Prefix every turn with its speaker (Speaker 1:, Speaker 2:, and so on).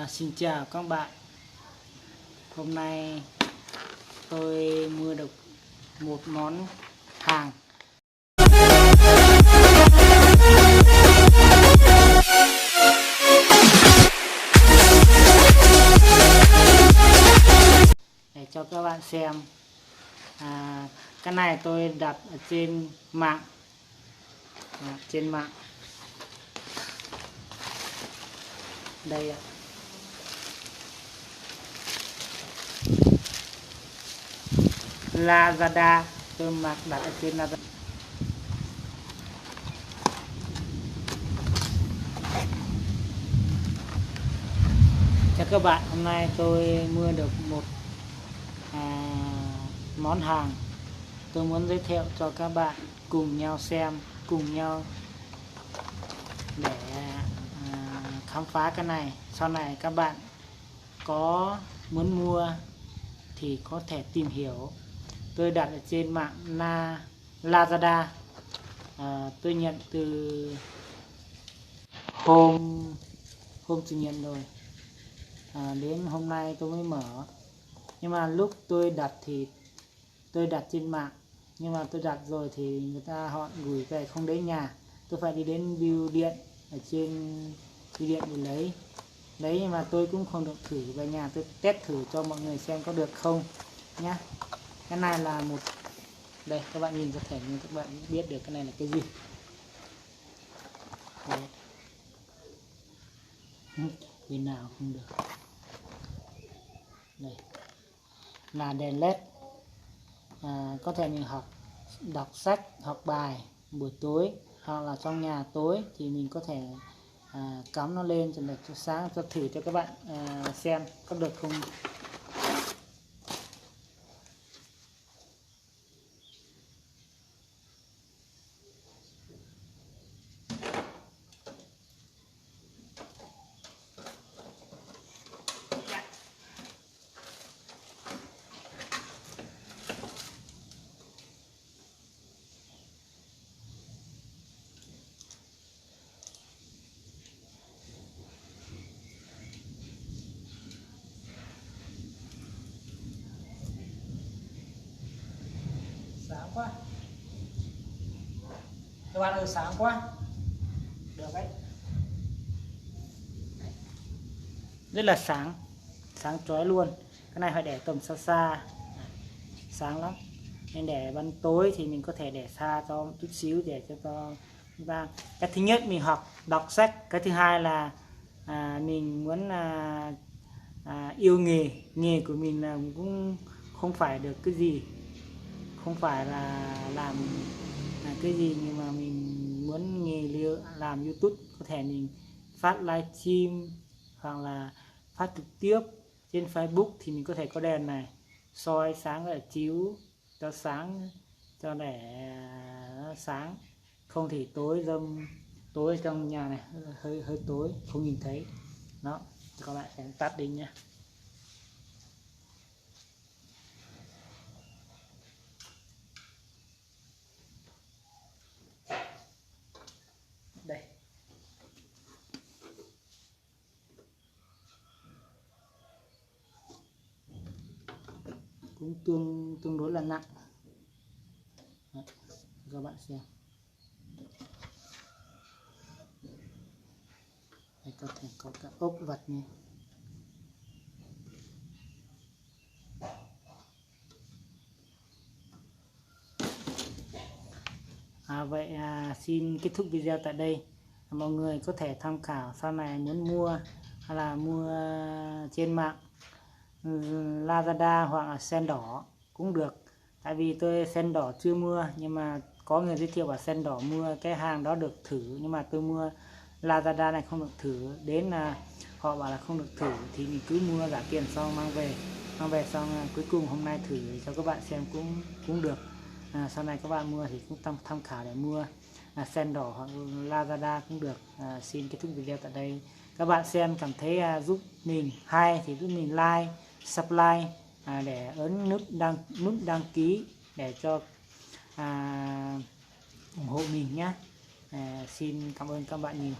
Speaker 1: Xin chào các bạn. Hôm nay tôi mua được một món hàng. Để cho các bạn xem. Cái này tôi đặt ở trên mạng. Đây ạ. Lazada, tôi đặt ở trên Lazada. Chào các bạn, hôm nay tôi mua được một món hàng. Tôi muốn giới thiệu cho các bạn cùng nhau xem, cùng nhau để khám phá cái này. Sau này các bạn có muốn mua thì có thể tìm hiểu. Tôi đặt ở trên mạng Lazada. Tôi nhận từ hôm Chủ nhật rồi. Đến hôm nay tôi mới mở. Nhưng mà lúc tôi đặt thì tôi đặt trên mạng, nhưng mà tôi đặt rồi thì người ta họ gửi về không đến nhà. Tôi phải đi đến bưu điện ở trên bưu điện để lấy. Nhưng mà tôi cũng không được thử về nhà, tôi test thử cho mọi người xem có được không nhá. Cái này là một, đây các bạn nhìn có thể nhưng các bạn biết được cái này là cái gì. Đấy. Bên nào không được. Đây là đèn led. Có thể mình đọc sách, học bài buổi tối hoặc là trong nhà tối thì mình có thể cắm nó lên cho được sáng, cho thử cho các bạn xem có được không. Sáng quá các bạn ơi, sáng quá. Được đấy, rất là sáng chói luôn. Cái này phải để tầm xa, sáng lắm. Nên để ban tối thì mình có thể để xa cho một chút xíu để cho vang. Cái thứ nhất mình đọc sách. Cái thứ hai là mình muốn yêu nghề của mình là cũng không phải được cái gì, không phải là làm cái gì, nhưng mà mình muốn làm YouTube. Có thể mình phát livestream hoặc là phát trực tiếp trên Facebook thì mình có thể có đèn này soi sáng ở chiếu cho sáng, cho để sáng. Không thì tối trong nhà này hơi tối không nhìn thấy đó. Các bạn sẽ tắt đi nha. Đây cũng tương đối là nặng. Đấy, các bạn xem. Đây, có thể có cả ốc vật này. Vậy xin kết thúc video tại đây. Mọi người có thể tham khảo, sau này muốn mua hay là mua trên mạng Lazada hoặc là sen đỏ cũng được. Tại vì tôi sen đỏ chưa mua, nhưng mà có người giới thiệu bảo sen đỏ mua cái hàng đó được thử, nhưng mà tôi mua Lazada này không được thử. Đến là họ bảo là không được thử thì mình cứ mua giả tiền xong mang về xong cuối cùng hôm nay thử cho các bạn xem cũng được. Sau này các bạn mua thì cũng tham khảo để mua sen đỏ hoặc Lazada cũng được. Xin kết thúc video tại đây. Các bạn xem cảm thấy giúp mình hay thì giúp mình like, subscribe để ấn nút đăng ký để cho ủng hộ mình nhé. Xin cảm ơn các bạn nhiều.